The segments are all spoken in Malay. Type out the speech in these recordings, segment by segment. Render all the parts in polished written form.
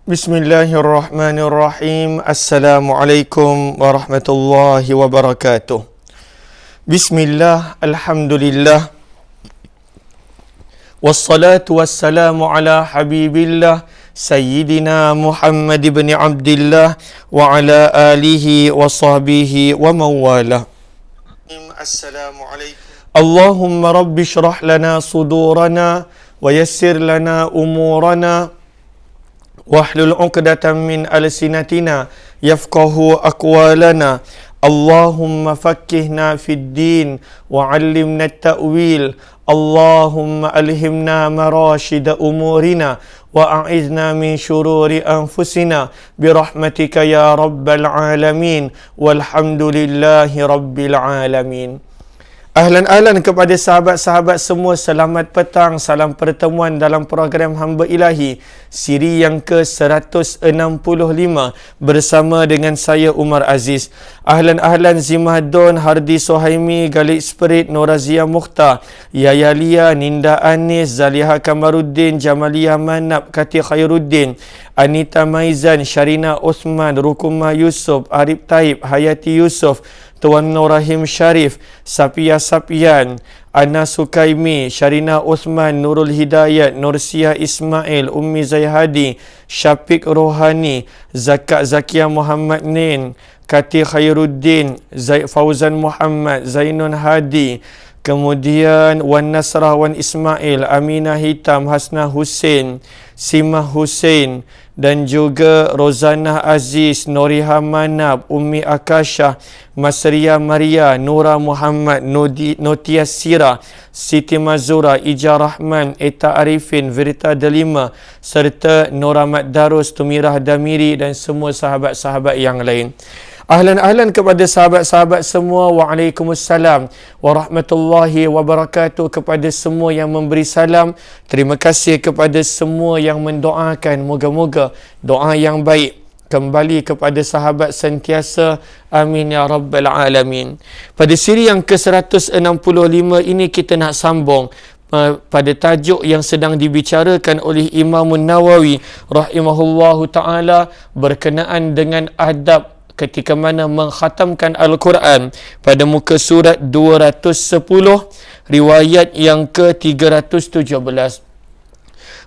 Bismillahirrahmanirrahim. Assalamualaikum warahmatullahi wabarakatuh. Bismillah, alhamdulillah. Wassalatu wassalamu ala habibillah Sayyidina Muhammad ibn Abdillah wa ala alihi wa sahbihi wa mawala. Assalamualaikum. Allahumma rabbi syrah lana sudurana wa yassir lana umurana wahlul 'uqdatam min alsinatina yafqahu aqwalana. Allahumma faqqihna fid din wa 'allimna at-ta'wil. Allahumma alhimna marashida umurina wa a'izna min syururi anfusina birahmatika ya rabbal alamin walhamdulillahi rabbil alamin. Ahlan kepada sahabat-sahabat semua, selamat petang, salam pertemuan dalam program Hamba Ilahi siri yang ke-165 bersama dengan saya Umar Aziz. Ahlan Zimadon, Hardi Sohaimi, Galik Spirit, Norazia Mukhtar, Yaya Lia, Ninda Anis, Zaliha Kamaruddin, Jamalia Manab, Kati Khairuddin, Anita Maizan, Syarina Osman, Rukumah Yusof, Arif Taib, Hayati Yusof, Tuan Nur Rahim Sharif, Sapia Sapian, Ana Sukaimi, Syarina Uthman, Nurul Hidayat, Nursia Ismail, Ummi Zayhadi, Syafiq Rohani, Zakat Zakia Muhammad Nin, Kati Khairuddin, Fauzan Muhammad, Zainun Hadi, kemudian Wan Nasrah, Wan Ismail, Aminah Hitam, Hasna Hussein, Simah Hussein, dan juga Rozana Aziz, Noriha Manab, Ummi Akasha, Masria Maria, Nura Muhammad, Notia Sira, Siti Mazura, Ija Rahman, Eta Arifin, Verita Delima, serta Nora Mat Darus, Tumirah Damiri dan semua sahabat-sahabat yang lain. Ahlan kepada sahabat-sahabat semua. Waalaikumsalam warahmatullahi wabarakatuh kepada semua yang memberi salam. Terima kasih kepada semua yang mendoakan. Moga-moga doa yang baik kembali kepada sahabat sentiasa. Amin ya rabbal alamin. Pada siri yang ke-165 ini kita nak sambung pada tajuk yang sedang dibicarakan oleh Imam Nawawi rahimahullahu ta'ala berkenaan dengan adab ketika mana mengkhatamkan Al-Quran pada muka surat 210 riwayat yang ke-317.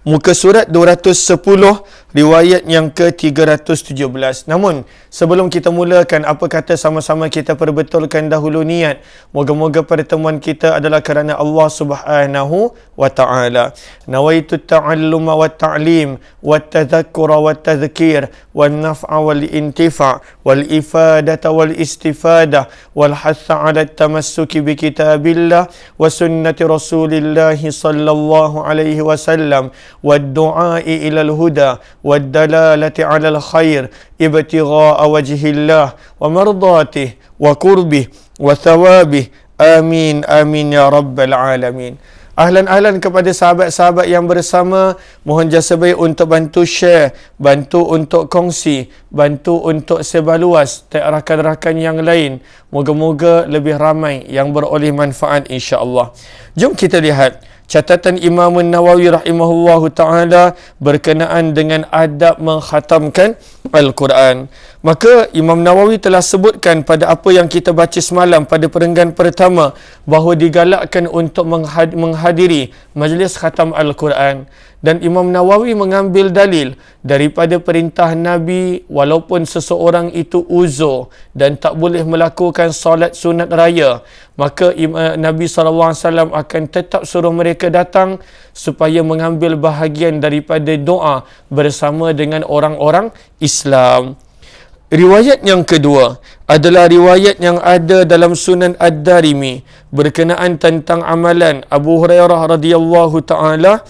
Muka surat 210 riwayat yang ke-317. Namun sebelum kita mulakan, apa kata sama-sama kita perbetulkan dahulu niat. Moga-moga pertemuan kita adalah kerana Allah Subhanahu wa ta'ala. Nawaitu ta'alluma wa ta'lim wa tadhakkura wa tadhkir wa naf'a wal intifa' wal ifadata wal istifada wal hatha ala tamassuki bi kitabillah wa sunnati rasulillahi sallallahu alaihi wasallam wa du'ai ilal huda wa dalalati ala al khair ibtigha'a wajhillah wa mardatih wa kurbih wa thawabih. Amin amin ya rabbal alamin. Ahlan kepada sahabat-sahabat yang bersama. Mohon jasa baik untuk bantu share, bantu untuk kongsi, bantu untuk sebar luas rakan-rakan yang lain. Moga-moga lebih ramai yang beroleh manfaat insya-Allah. Jom kita lihat catatan Imam Nawawi rahimahullahu ta'ala berkenaan dengan adab mengkhatamkan Al-Quran. Maka Imam Nawawi telah sebutkan pada apa yang kita baca semalam pada perenggan pertama bahawa digalakkan untuk menghadiri majlis khatam Al-Quran. Dan Imam Nawawi mengambil dalil daripada perintah Nabi walaupun seseorang itu uzur dan tak boleh melakukan solat sunat raya, maka Nabi SAW akan tetap suruh mereka datang supaya mengambil bahagian daripada doa bersama dengan orang-orang Islam. Riwayat yang kedua adalah riwayat yang ada dalam Sunan Ad-Darimi berkenaan tentang amalan Abu Hurairah radhiyallahu ta'ala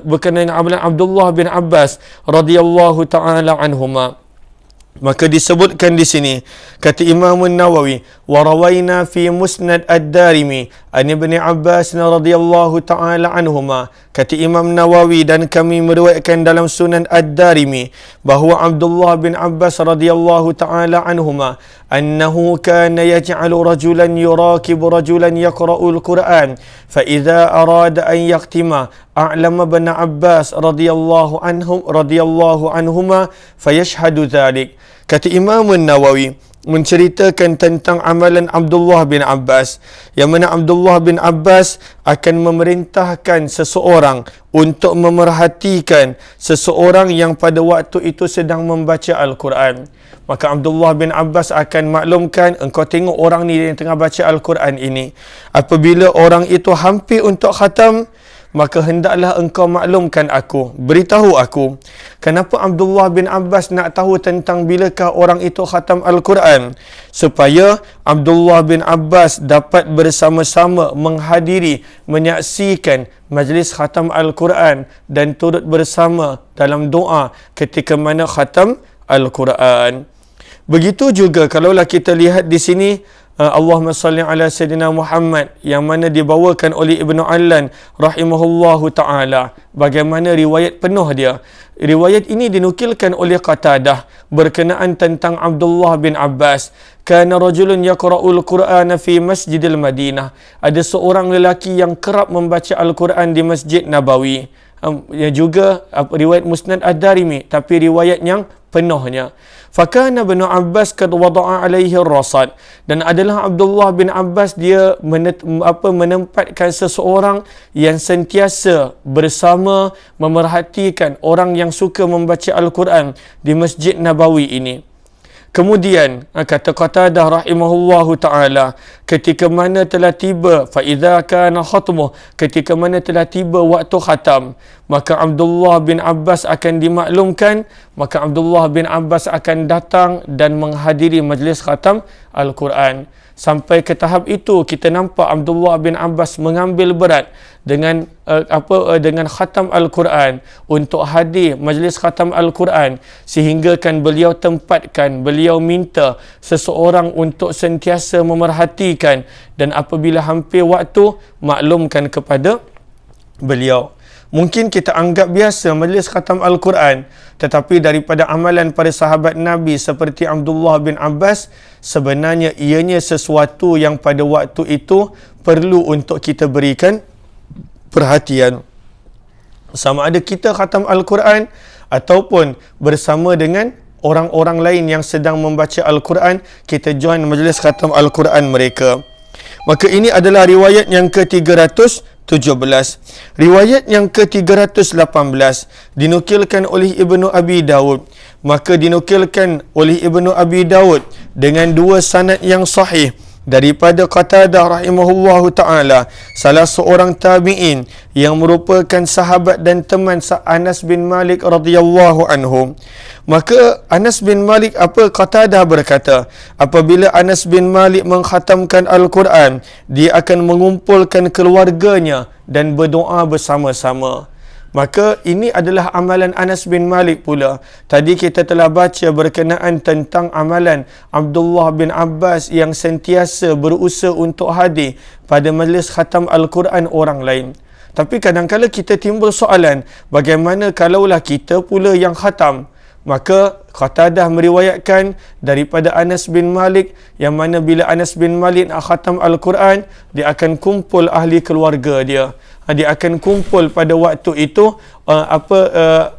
berkenaan amalan Abdullah bin Abbas radhiyallahu ta'ala anhuma. Maka disebutkan di sini, kata Imam Nawawi, wa rawaina fi Musnad Ad-Darimi an Ibn Abbas radhiyallahu ta'ala anhuma. Kata Imam Nawawi, dan kami meriwayatkan dalam Sunan Ad-Darimi bahawa Abdullah bin Abbas radhiyallahu ta'ala anhuma annahu kana yaj'alu rajulan yurakibu rajulan yaqra'ul Qur'an fa idza arada an yaqtima a'lama ibn Abbas radhiyallahu anhuma fayashhadu dhalik. Kata Imam Nawawi menceritakan tentang amalan Abdullah bin Abbas, yang mana Abdullah bin Abbas akan memerintahkan seseorang untuk memerhatikan seseorang yang pada waktu itu sedang membaca Al-Quran. Maka Abdullah bin Abbas akan maklumkan, engkau tengok orang ni yang tengah baca Al-Quran ini, apabila orang itu hampir untuk khatam, maka hendaklah engkau maklumkan aku, beritahu aku. Kenapa Abdullah bin Abbas nak tahu tentang bilakah orang itu khatam Al-Quran? Supaya Abdullah bin Abbas dapat bersama-sama menghadiri, menyaksikan majlis khatam Al-Quran dan turut bersama dalam doa ketika mana khatam Al-Quran. Begitu juga kalaulah kita lihat di sini, Allahumma salli ala Sayyidina Muhammad, yang mana dibawakan oleh Ibnu Allan rahimahullahu ta'ala. Bagaimana riwayat penuh dia. Riwayat ini dinukilkan oleh Qatadah berkenaan tentang Abdullah bin Abbas. Kana rajulun yaqra'ul Qur'ana fi Masjidil Madinah. Ada seorang lelaki yang kerap membaca Al-Quran di Masjid Nabawi. Juga riwayat Musnad Ad-Darimi, tapi riwayat yang penuhnya. Fakana bin Abbas kad wada'a alaihi rasad, dan adalah Abdullah bin Abbas dia menempatkan seseorang yang sentiasa bersama memerhatikan orang yang suka membaca Al-Quran di Masjid Nabawi ini. Kemudian kata Qatadah rahimahullahu ta'ala, ketika mana telah tiba fa'idha kana khatmuh, ketika mana telah tiba waktu khatam, maka Abdullah bin Abbas akan dimaklumkan, maka Abdullah bin Abbas akan datang dan menghadiri majlis khatam Al-Quran. Sampai ke tahap itu kita nampak Abdullah bin Abbas mengambil berat dengan dengan khatam Al-Quran, untuk hadir majlis khatam Al-Quran, sehingga kan beliau tempatkan, beliau minta seseorang untuk sentiasa memerhatikan, dan apabila hampir waktu maklumkan kepada beliau. Mungkin kita anggap biasa majlis khatam Al-Quran, tetapi daripada amalan para sahabat Nabi seperti Abdullah bin Abbas, sebenarnya ianya sesuatu yang pada waktu itu perlu untuk kita berikan perhatian. Sama ada kita khatam Al-Quran ataupun bersama dengan orang-orang lain yang sedang membaca Al-Quran, kita join majlis khatam Al-Quran mereka. Maka ini adalah riwayat yang ke-317. Riwayat yang ke-318 dinukilkan oleh Ibnu Abi Dawud. Maka dinukilkan oleh Ibnu Abi Dawud dengan dua sanad yang sahih daripada Qatadah rahimahullahu ta'ala, salah seorang tabi'in yang merupakan sahabat dan teman Anas bin Malik radhiyallahu anhu. Maka Anas bin Malik, Qatadah berkata, apabila Anas bin Malik mengkhatamkan Al-Quran, dia akan mengumpulkan keluarganya dan berdoa bersama-sama. Maka ini adalah amalan Anas bin Malik pula. Tadi kita telah baca berkenaan tentang amalan Abdullah bin Abbas yang sentiasa berusaha untuk hadir pada majlis khatam Al-Quran orang lain. Tapi kadang-kadang kita timbul soalan, bagaimana kalaulah kita pula yang khatam? Maka Qatadah meriwayatkan daripada Anas bin Malik, yang mana bila Anas bin Malik nak khatam Al-Quran, dia akan kumpul ahli keluarga dia. Dia akan kumpul pada waktu itu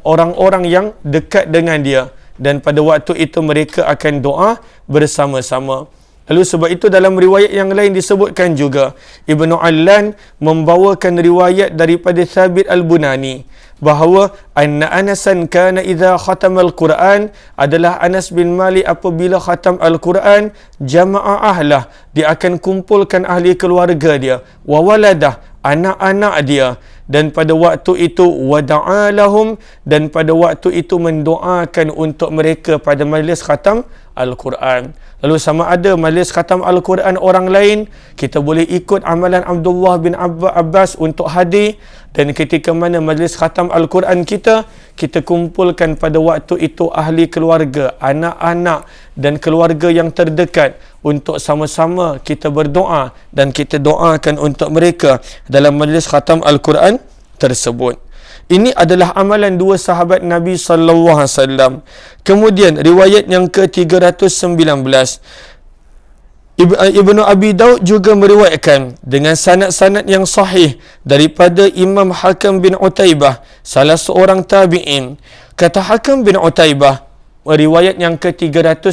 orang-orang yang dekat dengan dia, dan pada waktu itu mereka akan doa bersama-sama. Lalu sebab itu dalam riwayat yang lain disebutkan juga, Ibnu Allan membawakan riwayat daripada Thabit Al-Bunani bahawa anna Anasan kana idza khatama Al-Quran, adalah Anas bin Malik apabila khatam Al-Quran, jama'a ahlah, dia akan kumpulkan ahli keluarga dia, wa waladah, anak-anak dia, dan pada waktu itu wada'a lahum, dan pada waktu itu mendoakan untuk mereka pada majlis khatam Al-Quran. Lalu sama ada majlis khatam Al-Quran orang lain, kita boleh ikut amalan Abdullah bin Abbas untuk hadir, dan ketika mana majlis khatam Al-Quran kita kumpulkan pada waktu itu ahli keluarga, anak-anak dan keluarga yang terdekat, untuk sama-sama kita berdoa dan kita doakan untuk mereka dalam majlis khatam Al-Quran tersebut. Ini adalah amalan dua sahabat Nabi sallallahu alaihi wasallam. Kemudian riwayat yang ke-319 Ibnu Abi Daud juga meriwayatkan dengan sanad-sanad yang sahih daripada Imam Hakam bin Utaibah, salah seorang tabi'in. Kata Hakam bin Utaibah, riwayat yang ke-319,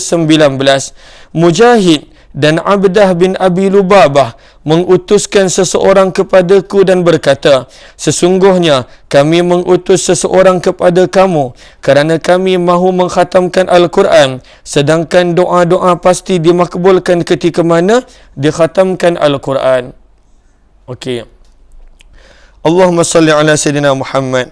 Mujahid dan Abdah bin Abi Lubabah mengutuskan seseorang kepadaku dan berkata, sesungguhnya kami mengutus seseorang kepada kamu kerana kami mahu mengkhatamkan Al-Quran, sedangkan doa-doa pasti dimakbulkan ketika mana dikhatamkan Al-Quran. Okey. Allahumma salli ala Sayyidina Muhammad.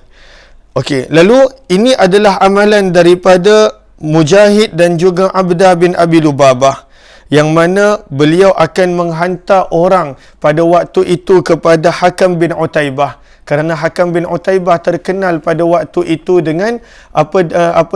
Okey, lalu ini adalah amalan daripada Mujahid dan juga Abdah bin Abi Lubabah, yang mana beliau akan menghantar orang pada waktu itu kepada Hakam bin Utaibah, kerana Hakam bin Utaibah terkenal pada waktu itu dengan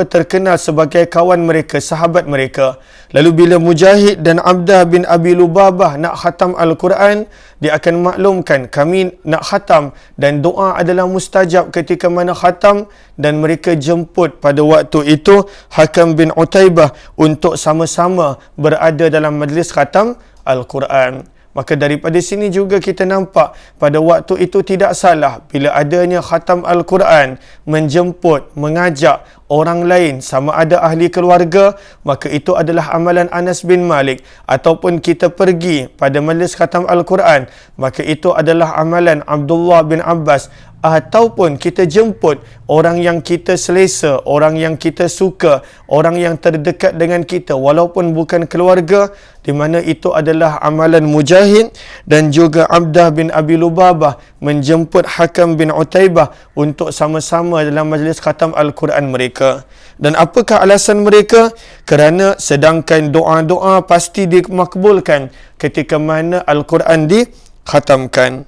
terkenal sebagai kawan mereka, sahabat mereka. Lalu bila Mujahid dan Abdah bin Abi Lubabah nak khatam Al-Quran, dia akan maklumkan kami nak khatam dan doa adalah mustajab ketika mana khatam, dan mereka jemput pada waktu itu Hakam bin Utaibah untuk sama-sama berada dalam majlis khatam Al-Quran. Maka daripada sini juga kita nampak pada waktu itu tidak salah bila adanya khatam Al-Quran menjemput, mengajak orang lain sama ada ahli keluarga, maka itu adalah amalan Anas bin Malik. Ataupun kita pergi pada majlis khatam Al-Quran, maka itu adalah amalan Abdullah bin Abbas. Ataupun kita jemput orang yang kita selesa, orang yang kita suka, orang yang terdekat dengan kita walaupun bukan keluarga, di mana itu adalah amalan Mujahid dan juga Abdah bin Abi Lubabah menjemput Hakam bin Utaibah untuk sama-sama dalam majlis khatam Al-Quran mereka. Dan apakah alasan mereka? Kerana sedangkan doa-doa pasti dimakbulkan ketika mana Al-Quran dikhatamkan.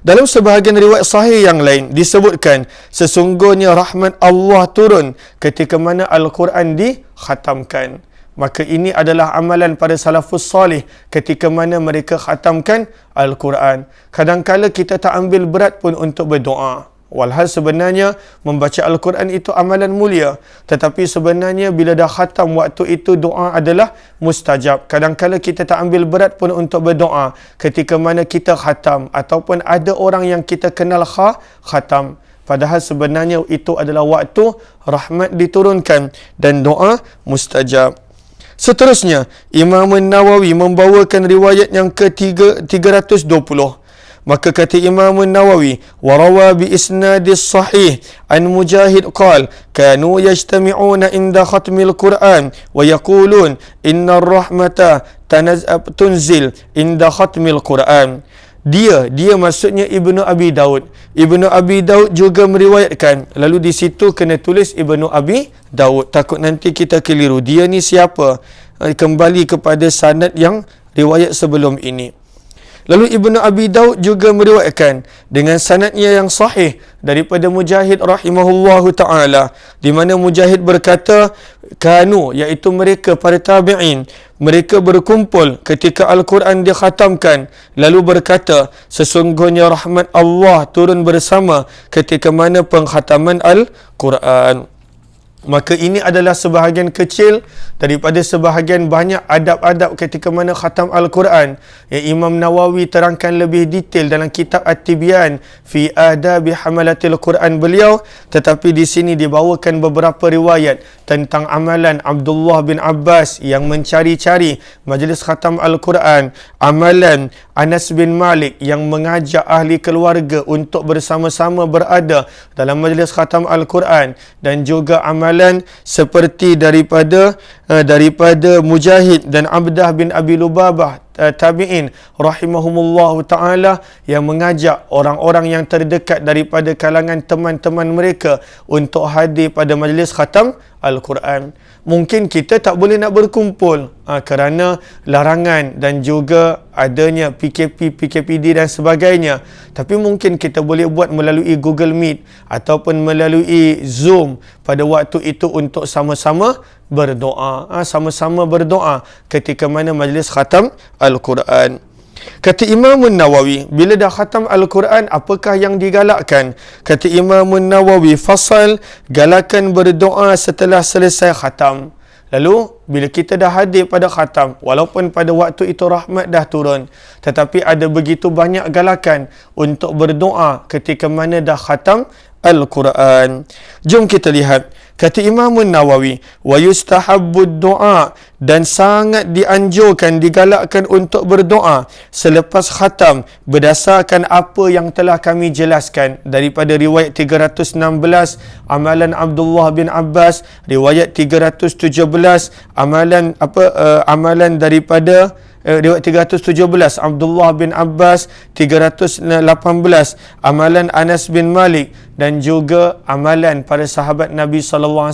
Dalam sebahagian riwayat sahih yang lain disebutkan sesungguhnya rahmat Allah turun ketika mana Al-Quran dikhatamkan. Maka ini adalah amalan para salafus salih ketika mana mereka khatamkan Al-Quran. Kadang-kala kita tak ambil berat pun untuk berdoa. Walhal sebenarnya membaca Al-Quran itu amalan mulia. Tetapi sebenarnya bila dah khatam waktu itu doa adalah mustajab. Kadang-kala kita tak ambil berat pun untuk berdoa ketika mana kita khatam. Ataupun ada orang yang kita kenal khatam. Padahal sebenarnya itu adalah waktu rahmat diturunkan dan doa mustajab. Seterusnya, Imam Nawawi membawakan riwayat yang ke-320. Maka kata Imam Nawawi, warawa bi isnadis sahih an Mujahid qal kanu yajtami'una inda khatmil Quran wa yaqulun inna rahmata tunzil inda khatmil Quran. Dia maksudnya Ibnu Abi Daud. Ibnu Abi Daud juga meriwayatkan. Lalu di situ kena tulis Ibnu Abi Daud, takut nanti kita keliru. Dia ni siapa? Kembali kepada sanad yang riwayat sebelum ini. Lalu Ibnu Abi Daud juga meriwayatkan dengan sanadnya yang sahih daripada Mujahid rahimahullahu ta'ala, di mana Mujahid berkata, kanu, iaitu mereka para tabi'in, mereka berkumpul ketika Al-Quran dikhatamkan, lalu berkata, sesungguhnya rahmat Allah turun bersama ketika mana pengkhataman Al-Quran. Maka ini adalah sebahagian kecil daripada sebahagian banyak adab-adab ketika mana khatam Al-Quran yang Imam Nawawi terangkan lebih detail dalam kitab At-Tibyan fi Adabi Hamalatil Quran beliau. Tetapi di sini dibawakan beberapa riwayat tentang amalan Abdullah bin Abbas yang mencari-cari majlis khatam Al-Quran, amalan Anas bin Malik yang mengajak ahli keluarga untuk bersama-sama berada dalam majlis khatam Al-Quran, dan juga amalan seperti daripada Mujahid dan Abdah bin Abi Lubabah tabi'in rahimahumullah ta'ala yang mengajak orang-orang yang terdekat daripada kalangan teman-teman mereka untuk hadir pada majlis khatam Al-Quran. Mungkin kita tak boleh nak berkumpul kerana larangan dan juga adanya PKP, PKPD dan sebagainya. Tapi mungkin kita boleh buat melalui Google Meet ataupun melalui Zoom pada waktu itu untuk sama-sama berdoa. Sama-sama berdoa ketika mana majlis khatam Al-Quran. Kata Imam Nawawi, bila dah khatam Al-Quran, apakah yang digalakkan? Kata Imam Nawawi, fasal, galakan berdoa setelah selesai khatam. Lalu bila kita dah hadir pada khatam, walaupun pada waktu itu rahmat dah turun, tetapi ada begitu banyak galakan untuk berdoa ketika mana dah khatam Al-Quran. Jom kita lihat. Kata Imam Nawawi, wa yustahabbud doa, dan sangat dianjurkan, digalakkan untuk berdoa selepas khatam berdasarkan apa yang telah kami jelaskan daripada riwayat 316 amalan Abdullah bin Abbas, riwayat 317 amalan daripada riwayat 317 Abdullah bin Abbas, 318 amalan Anas bin Malik, dan juga amalan para sahabat Nabi SAW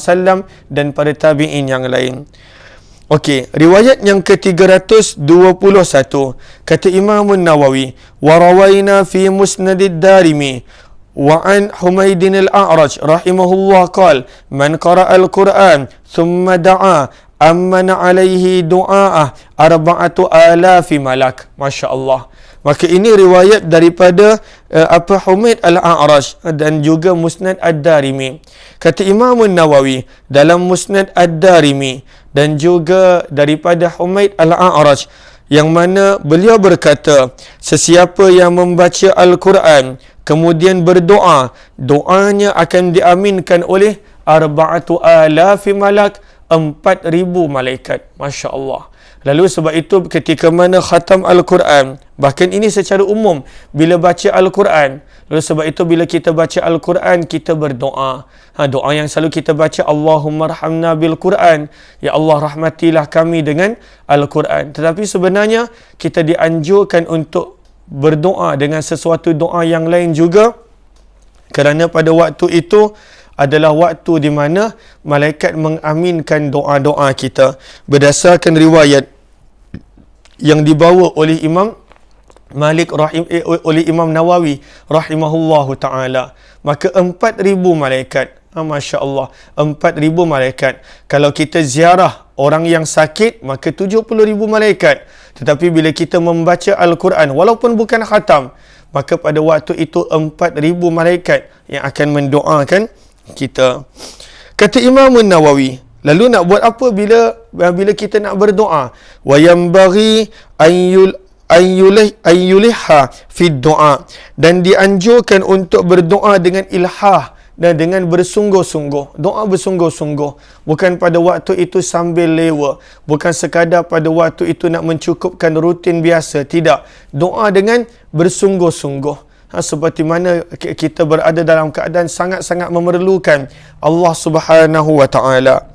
dan para tabi'in yang lain. Okey, riwayat yang ke-321, kata Imam Nawawi, wa rawaina fi musnadid Darimi wa an Humaydin al-A'raj rahimahullah qala man qara'a al-Quran thumma da'a amman alaihi du'a'ah 4,000 malak. Masya Allah. Maka ini riwayat daripada Humaid al-A'raj dan juga Musnad ad-Darimi. Kata Imam Nawawi dalam Musnad ad-Darimi dan juga daripada Humaid al-A'raj, yang mana beliau berkata, sesiapa yang membaca Al-Quran kemudian berdoa, doanya akan diaminkan oleh 4,000 malak, 4,000 malaikat. Masya Allah. Lalu sebab itu ketika mana khatam Al-Quran, bahkan ini secara umum bila baca Al-Quran, lalu sebab itu bila kita baca Al-Quran kita berdoa. Doa yang selalu kita baca, Allahumma rahmna bil Quran, ya Allah rahmatilah kami dengan Al-Quran. Tetapi sebenarnya kita dianjurkan untuk berdoa dengan sesuatu doa yang lain juga, kerana pada waktu itu adalah waktu di mana malaikat mengaminkan doa-doa kita. Berdasarkan riwayat yang dibawa oleh Imam Malik oleh Imam Nawawi rahimahullahu taala, maka 4,000 malaikat. Masya Allah, 4,000 malaikat. Kalau kita ziarah orang yang sakit, maka 70,000 malaikat. Tetapi bila kita membaca Al-Quran, walaupun bukan khatam, maka pada waktu itu 4,000 malaikat yang akan mendoakan kita. Kata Imam Nawawi, lalu nak buat apa bila kita nak berdoa? Wa yanbaghi ayyulihha fi doa, dan dianjurkan untuk berdoa dengan ilhah dan dengan bersungguh-sungguh. Doa bersungguh-sungguh, bukan pada waktu itu sambil lewa, bukan sekadar pada waktu itu nak mencukupkan rutin biasa. Tidak, doa dengan bersungguh-sungguh. Seperti mana kita berada dalam keadaan sangat-sangat memerlukan Allah Subhanahu wa taala.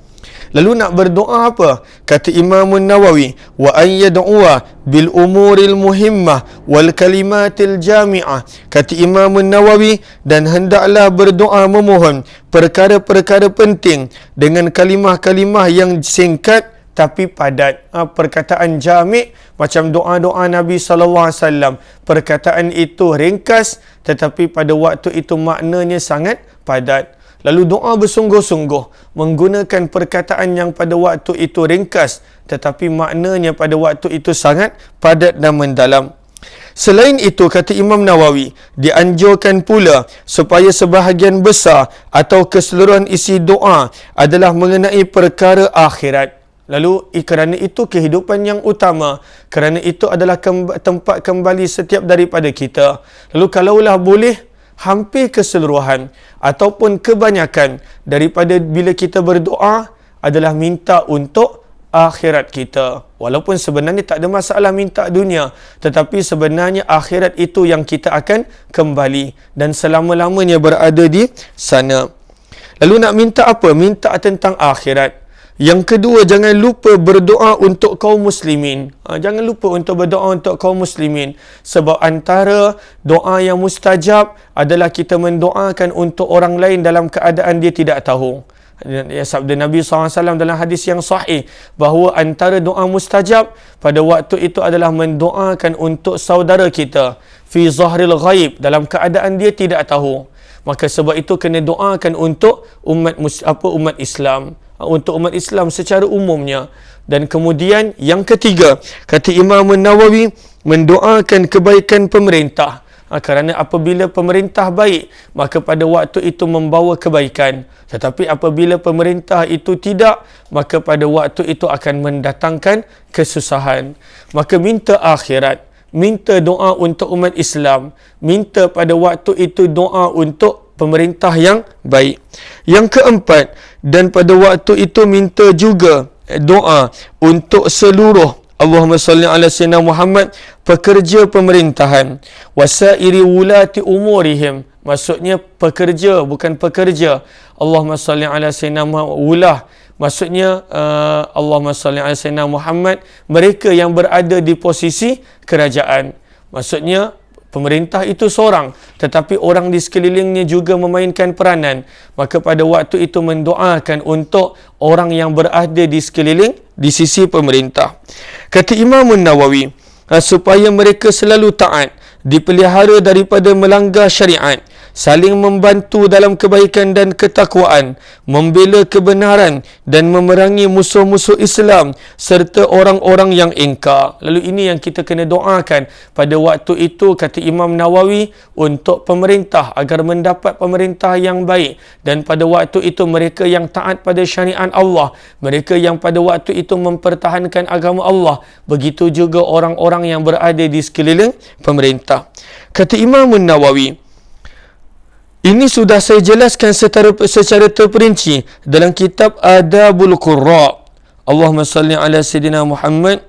Lalu nak berdoa apa? Kata Imam Nawawi, wa an yad'uwa bil umuril muhimmah wal kalimatil jami'ah. Kata Imam Nawawi, dan hendaklah berdoa memohon perkara-perkara penting dengan kalimah-kalimah yang singkat tapi padat. Perkataan jami' macam doa-doa Nabi SAW. Perkataan itu ringkas tetapi pada waktu itu maknanya sangat padat. Lalu doa bersungguh-sungguh menggunakan perkataan yang pada waktu itu ringkas tetapi maknanya pada waktu itu sangat padat dan mendalam. Selain itu, kata Imam Nawawi, dianjurkan pula supaya sebahagian besar atau keseluruhan isi doa adalah mengenai perkara akhirat. Lalu kerana itu kehidupan yang utama, kerana itu adalah tempat kembali setiap daripada kita. Lalu kalaulah boleh, hampir keseluruhan ataupun kebanyakan daripada bila kita berdoa adalah minta untuk akhirat kita. Walaupun sebenarnya tak ada masalah minta dunia, tetapi sebenarnya akhirat itu yang kita akan kembali dan selama-lamanya berada di sana. Lalu nak minta apa? Minta tentang akhirat. Yang kedua, jangan lupa berdoa untuk kaum muslimin. Jangan lupa untuk berdoa untuk kaum muslimin. Sebab antara doa yang mustajab adalah kita mendoakan untuk orang lain dalam keadaan dia tidak tahu. Ya, sabda Nabi SAW dalam hadis yang sahih, bahawa antara doa mustajab pada waktu itu adalah mendoakan untuk saudara kita fi zahril ghaib, dalam keadaan dia tidak tahu. Maka sebab itu kena doakan untuk umat Islam, untuk umat Islam secara umumnya. Dan kemudian yang ketiga, kata Imam Nawawi, mendoakan kebaikan pemerintah. Kerana apabila pemerintah baik, maka pada waktu itu membawa kebaikan. Tetapi apabila pemerintah itu tidak, maka pada waktu itu akan mendatangkan kesusahan. Maka minta akhirat, minta doa untuk umat Islam, minta pada waktu itu doa untuk pemerintah yang baik. Yang keempat, dan pada waktu itu minta juga doa untuk seluruh Allahumma salli ala sayyidina Muhammad pekerja pemerintahan, wasairi wulati umurihim, maksudnya pekerja bukan pekerja. Allahumma salli ala sayyidina Muhammad, maksudnya Allahumma salli ala sayyidina Muhammad mereka yang berada di posisi kerajaan. Maksudnya pemerintah itu seorang, tetapi orang di sekelilingnya juga memainkan peranan. Maka pada waktu itu mendoakan untuk orang yang berada di sekeliling, di sisi pemerintah. Kata Imam Nawawi, supaya mereka selalu taat, dipelihara daripada melanggar syariat, saling membantu dalam kebaikan dan ketakwaan, membela kebenaran dan memerangi musuh-musuh Islam serta orang-orang yang ingkar. Lalu ini yang kita kena doakan pada waktu itu, kata Imam Nawawi, untuk pemerintah agar mendapat pemerintah yang baik, dan pada waktu itu mereka yang taat pada syariat Allah, mereka yang pada waktu itu mempertahankan agama Allah, begitu juga orang-orang yang berada di sekeliling pemerintah. Kata Imam Nawawi, ini sudah saya jelaskan secara terperinci dalam kitab Adabul Qurra. Allahumma salli ala Sayyidina Muhammad.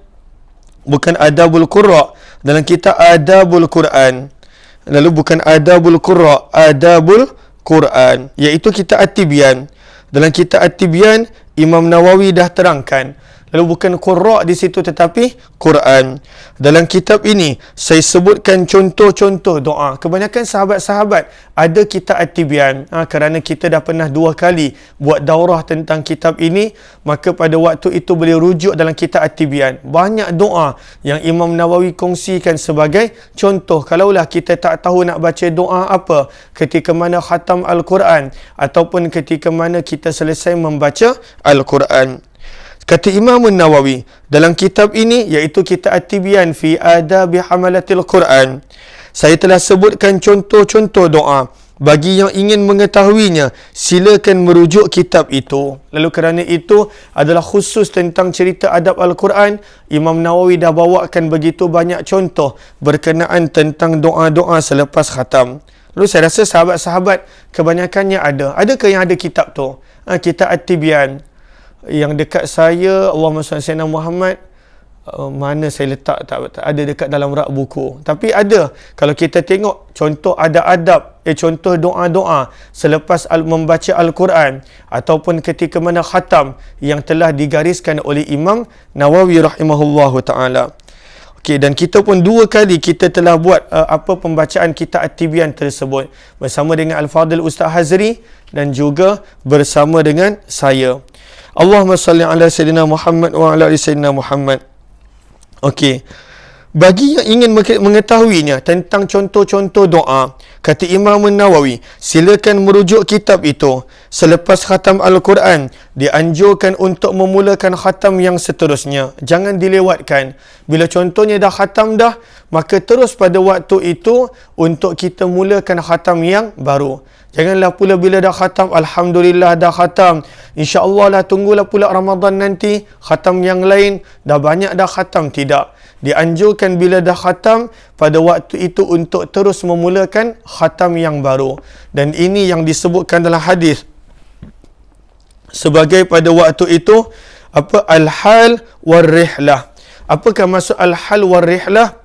Bukan Adabul Qurra, dalam kitab Adabul Quran. Lalu bukan Adabul Qurra, Adabul Quran, iaitu kitab At-Tibyan. Dalam kitab At-Tibyan, Imam Nawawi dah terangkan. Lalu bukan Qurra di situ, tetapi Quran. Dalam kitab ini saya sebutkan contoh-contoh doa. Kebanyakan sahabat-sahabat ada kitab At-Tibyan, kerana kita dah pernah 2 kali buat daurah tentang kitab ini, maka pada waktu itu boleh rujuk dalam kitab At-Tibyan. Banyak doa yang Imam Nawawi kongsikan sebagai contoh. Kalaulah kita tak tahu nak baca doa apa ketika mana khatam Al-Quran, ataupun ketika mana kita selesai membaca Al-Quran. Kata Imam Nawawi dalam kitab ini, iaitu kitab At-Tibyan fi Adabi Hamalatil Quran, saya telah sebutkan contoh-contoh doa. Bagi yang ingin mengetahuinya, silakan merujuk kitab itu. Lalu kerana itu adalah khusus tentang cerita adab Al-Quran, Imam Nawawi dah bawakan begitu banyak contoh berkenaan tentang doa-doa selepas khatam. Lalu saya rasa sahabat-sahabat kebanyakannya ada. Adakah yang ada kitab tu? Kitab At-Tibyan. Yang dekat saya, Allahumma salli ala Sayyidina Muhammad, mana saya letak, tak ada dekat dalam rak buku. Tapi ada, kalau kita tengok contoh adab-adab, contoh doa-doa selepas membaca Al-Quran, ataupun ketika mana khatam, yang telah digariskan oleh Imam Nawawi rahimahullahu ta'ala. Okey, dan kita pun 2 kali kita telah buat pembacaan kitab At-Tibyan tersebut, bersama dengan Al-Fadil Ustaz Hazri dan juga bersama dengan saya. Allahumma salli ala Sayyidina Muhammad wa ala ali Sayyidina Muhammad. Okey. Bagi yang ingin mengetahuinya tentang contoh-contoh doa, kata Imam Nawawi, silakan merujuk kitab itu. Selepas khatam Al-Quran, dianjurkan untuk memulakan khatam yang seterusnya. Jangan dilewatkan. Bila contohnya dah khatam dah, maka terus pada waktu itu untuk kita mulakan khatam yang baru. Janganlah pula bila dah khatam, Alhamdulillah dah khatam, InsyaAllah lah tunggulah pula Ramadan nanti, khatam yang lain, dah banyak dah khatam. Tidak. Dianjurkan bila dah khatam, pada waktu itu untuk terus memulakan khatam yang baru. Dan ini yang disebutkan dalam hadis sebagai pada waktu itu al-hal war-rihlah. Apakah maksud al-hal war-rihlah?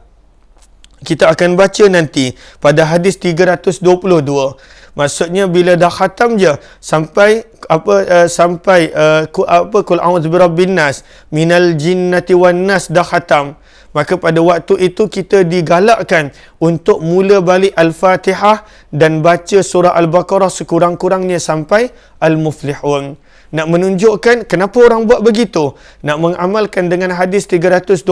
Kita akan baca nanti pada hadis 322. Maksudnya bila dah khatam je sampai kul a'udzu birabbin nas minal jinnati wan nas dah khatam, maka pada waktu itu kita digalakkan untuk mula balik Al-Fatihah dan baca surah Al-Baqarah sekurang-kurangnya sampai Al-Muflihun. Nak menunjukkan kenapa orang buat begitu, nak mengamalkan dengan hadis 322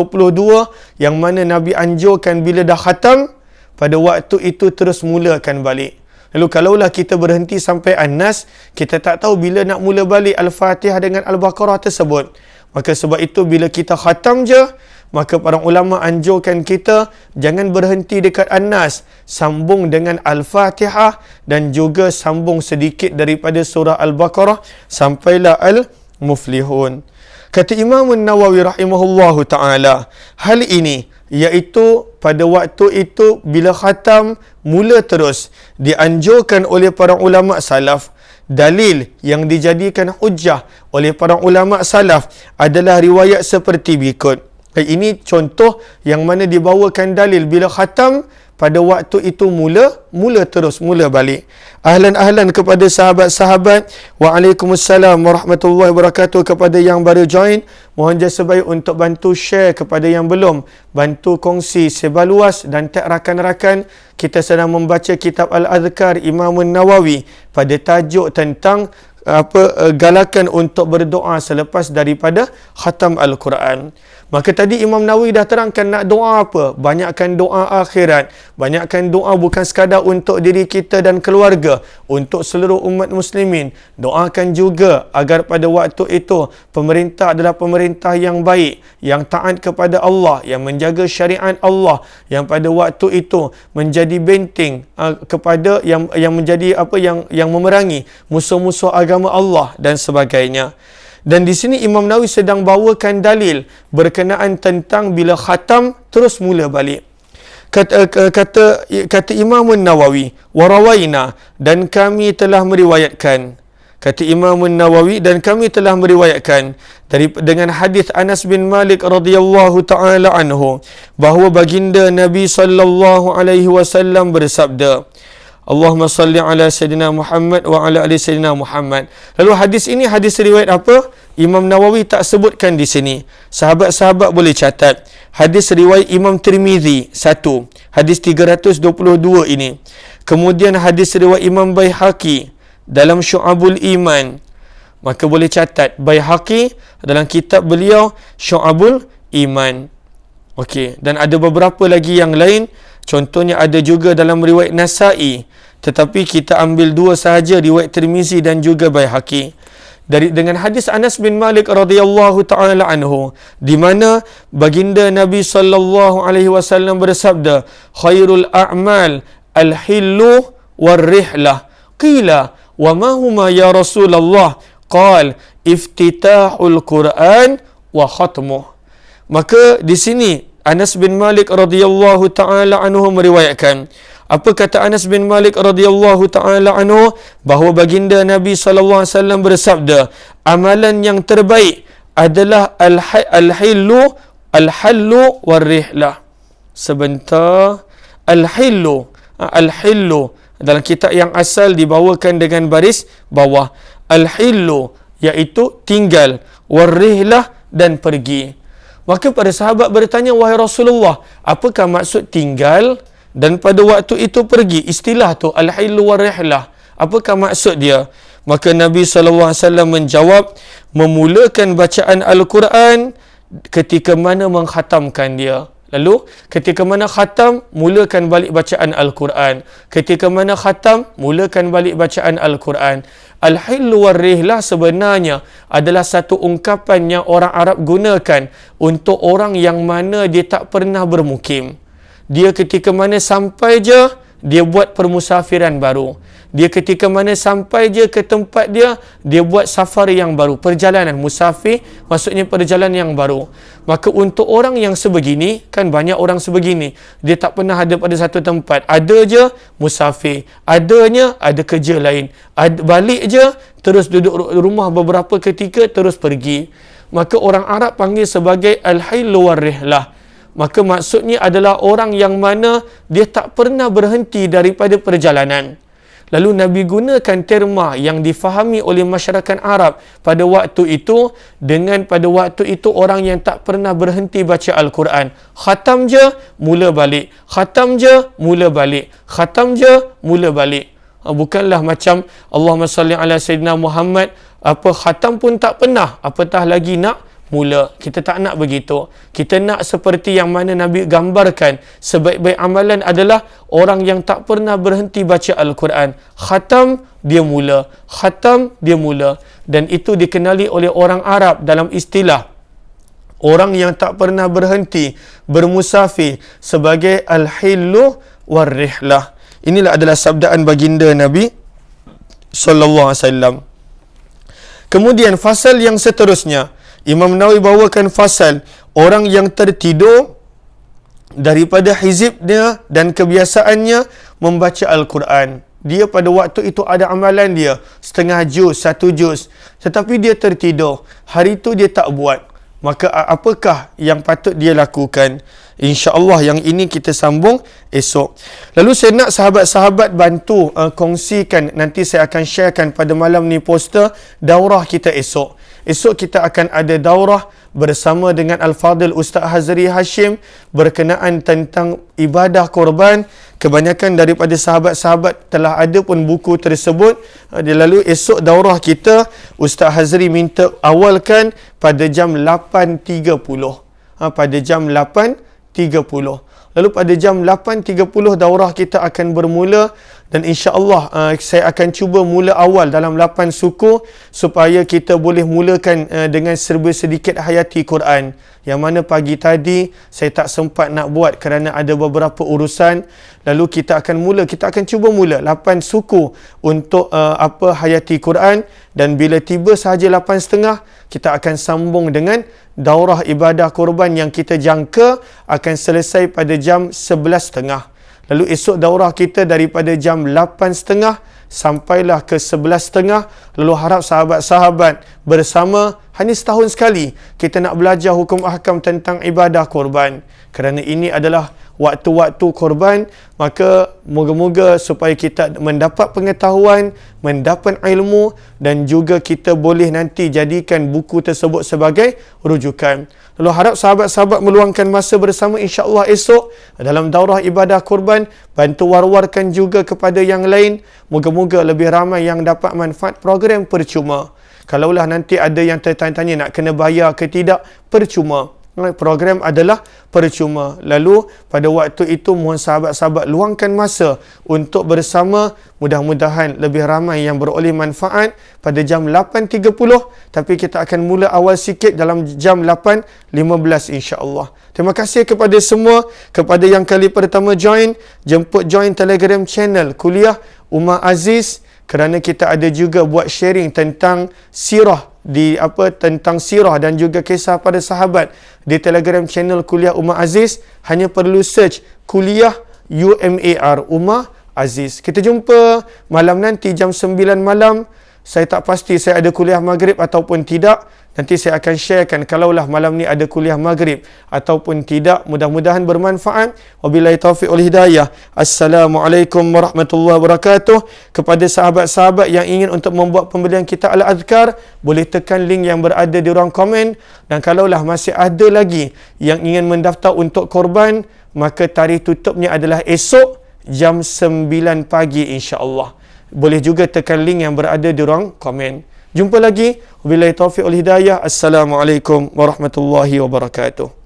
yang mana Nabi anjurkan bila dah khatam, pada waktu itu terus mulakan balik. Lalu kalaulah kita berhenti sampai An-Nas, kita tak tahu bila nak mula balik Al-Fatihah dengan Al-Baqarah tersebut. Maka sebab itu bila kita khatam je, maka para ulama anjurkan kita jangan berhenti dekat An-Nas, sambung dengan Al-Fatihah dan juga sambung sedikit daripada surah Al-Baqarah sampailah Al-Muflihun. Kata Imam Nawawi rahimahullahu ta'ala, hal ini iaitu pada waktu itu bila khatam mula terus dianjurkan oleh para ulama salaf. Dalil yang dijadikan hujjah oleh para ulama salaf adalah riwayat seperti berikut. Ini contoh yang mana dibawakan dalil bila khatam pada waktu itu mula terus, mula balik. Ahlan kepada sahabat-sahabat. Waalaikumsalam warahmatullahi wabarakatuh kepada yang baru join. Mohon jasa baik untuk bantu share kepada yang belum. Bantu kongsi sebaluas dan tag rakan-rakan. Kita sedang membaca kitab Al-Adhkar Imam Nawawi pada tajuk tentang galakan untuk berdoa selepas daripada khatam Al-Quran. Maka tadi Imam Nawawi dah terangkan nak doa apa. Banyakkan doa akhirat. Banyakkan doa bukan sekadar untuk diri kita dan keluarga. Untuk seluruh umat muslimin. Doakan juga agar pada waktu itu pemerintah adalah pemerintah yang baik. Yang taat kepada Allah. Yang menjaga syariat Allah. Yang pada waktu itu menjadi benteng kepada yang menjadi yang memerangi musuh-musuh agama Allah dan sebagainya. Dan di sini Imam Nawawi sedang bawakan dalil berkenaan tentang bila khatam terus mula balik. Kata Imam Nawawi, warawaina, dan kami telah meriwayatkan. Kata Imam Nawawi, dan kami telah meriwayatkan dengan hadis Anas bin Malik radhiyallahu taala anhu bahawa baginda Nabi sallallahu alaihi wasallam bersabda, Allahumma salli ala Sayyidina Muhammad wa ala ali Sayyidina Muhammad. Lalu hadis ini hadis riwayat apa? Imam Nawawi tak sebutkan di sini. Sahabat-sahabat boleh catat. Hadis riwayat Imam Tirmizi 1. Hadis 322 ini. Kemudian hadis riwayat Imam Baihaqi dalam Syu'abul Iman. Maka boleh catat Baihaqi dalam kitab beliau Syu'abul Iman. Okey, dan ada beberapa lagi yang lain. Contohnya ada juga dalam riwayat Nasa'i. Tetapi kita ambil dua sahaja, riwayat Tirmizi dan juga Baihaqi. Dengan hadis Anas bin Malik radhiyallahu taala anhu, di mana baginda Nabi sallallahu alaihi wasallam bersabda, khairul a'mal al-hillu war-rihlah. Qila wa ma huma ya Rasulullah? Qal iftitahul Quran wa khatmuh. Maka di sini Anas bin Malik radhiyallahu taala anhu meriwayatkan, apa kata Anas bin Malik radhiyallahu taala anhu, bahawa baginda Nabi sallallahu alaihi wasallam bersabda, amalan yang terbaik adalah al-hillu war-rihlah. Sebentar, al-hillu dalam kitab yang asal dibawakan dengan baris bawah. Al-hillu iaitu tinggal, war-rihlah dan pergi. Maka para sahabat bertanya, wahai Rasulullah, apakah maksud tinggal dan pada waktu itu pergi? Istilah tu al-hillu war-rihlah, apakah maksud dia? Maka Nabi SAW menjawab, memulakan bacaan Al-Quran ketika mana mengkhatamkan dia. Lalu ketika mana khatam, mulakan balik bacaan Al-Quran. Ketika mana khatam, mulakan balik bacaan Al-Quran. Al-hillu war-rihlah sebenarnya adalah satu ungkapan yang orang Arab gunakan untuk orang yang mana dia tak pernah bermukim. Dia ketika mana sampai je, dia buat permusafiran baru. Dia ketika mana sampai je ke tempat dia, dia buat safari yang baru. Perjalanan musafir maksudnya perjalanan yang baru. Maka untuk orang yang sebegini, kan banyak orang sebegini, dia tak pernah ada pada satu tempat. Ada je musafir, adanya ada kerja lain, balik je terus duduk rumah beberapa ketika terus pergi. Maka orang Arab panggil sebagai al-hillu war-rihlah. Maka maksudnya adalah orang yang mana dia tak pernah berhenti daripada perjalanan. Lalu Nabi gunakan terma yang difahami oleh masyarakat Arab pada waktu itu dengan pada waktu itu orang yang tak pernah berhenti baca Al-Quran. Khatam je, mula balik. Khatam je, mula balik. Khatam je, mula balik. Bukanlah macam Allahumma salli ala Sayyidina Muhammad, apa khatam pun tak pernah, apatah lagi nak mula. Kita tak nak begitu. Kita nak seperti yang mana Nabi gambarkan, sebaik-baik amalan adalah orang yang tak pernah berhenti baca Al-Quran. Khatam, dia mula. Khatam, dia mula. Dan itu dikenali oleh orang Arab dalam istilah orang yang tak pernah berhenti bermusafir sebagai al-hillu war-rihlah. Inilah adalah sabdaan baginda Nabi sallallahu alaihi wasallam. Kemudian fasal yang seterusnya, Imam Nawawi bawakan fasal orang yang tertidur daripada hizibnya dan kebiasaannya membaca Al-Quran. Dia pada waktu itu ada amalan dia, setengah juz, 1 juz. Tetapi dia tertidur. Hari itu dia tak buat. Maka apakah yang patut dia lakukan? InsyaAllah yang ini kita sambung esok. Lalu saya nak sahabat-sahabat bantu kongsikan. Nanti saya akan sharekan pada malam ni poster daurah kita esok. Esok kita akan ada daurah bersama dengan Al-Fadhil Ustaz Hazri Hashim berkenaan tentang ibadah korban. Kebanyakan daripada sahabat-sahabat telah ada pun buku tersebut. Lalu esok daurah kita, Ustaz Hazri minta awalkan pada jam 8.30. Pada jam 8.30. Lalu pada jam 8.30 daurah kita akan bermula dan insya-Allah saya akan cuba mula awal dalam 8 suku supaya kita boleh mulakan dengan serba sedikit hayati Quran. Yang mana pagi tadi saya tak sempat nak buat kerana ada beberapa urusan. Lalu kita akan cuba mula 8 suku untuk hayati Quran, dan bila tiba sahaja 8.30 kita akan sambung dengan daurah ibadah korban yang kita jangka akan selesai pada jam 11.30. Lalu esok daurah kita daripada jam 8.30 sampailah ke 11.30. Lalu harap sahabat-sahabat bersama, hanya setahun sekali kita nak belajar hukum ahkam tentang ibadah korban. Kerana ini adalah waktu-waktu korban, maka moga-moga supaya kita mendapat pengetahuan, mendapat ilmu, dan juga kita boleh nanti jadikan buku tersebut sebagai rujukan. Lalu harap sahabat-sahabat meluangkan masa bersama insya-Allah esok dalam daurah ibadah korban. Bantu war-warkan juga kepada yang lain. Moga-moga lebih ramai yang dapat manfaat program percuma. Kalaulah nanti ada yang tertanya-tanya nak kena bayar ke tidak, percuma. Program adalah percuma. Lalu pada waktu itu mohon sahabat-sahabat luangkan masa untuk bersama. Mudah-mudahan lebih ramai yang beroleh manfaat pada jam 8.30. Tapi kita akan mula awal sikit dalam jam 8.15 insya-Allah. Terima kasih kepada semua. Kepada yang kali pertama join, jemput join Telegram channel Kuliah Umar Aziz, kerana kita ada juga buat sharing tentang sirah tentang sirah dan juga kisah para sahabat di Telegram channel Kuliah Umar Aziz. Hanya perlu search Kuliah UMAR Umar Aziz. Kita jumpa malam nanti jam 9 malam. Saya tak pasti saya ada kuliah maghrib ataupun tidak. Nanti saya akan sharekan kalaulah malam ni ada kuliah maghrib ataupun tidak. Mudah-mudahan bermanfaat. Wabillahi taufiq wal hidayah. Assalamualaikum warahmatullahi wabarakatuh. Kepada sahabat-sahabat yang ingin untuk membuat pembelian kitab Al-Adhkar, boleh tekan link yang berada di ruang komen. Dan kalaulah masih ada lagi yang ingin mendaftar untuk korban, maka tarikh tutupnya adalah esok jam 9 pagi insya-Allah. Boleh juga tekan link yang berada di ruang komen. Jumpa lagi. Wabillahi taufiq wal hidayah. Assalamualaikum warahmatullahi wabarakatuh.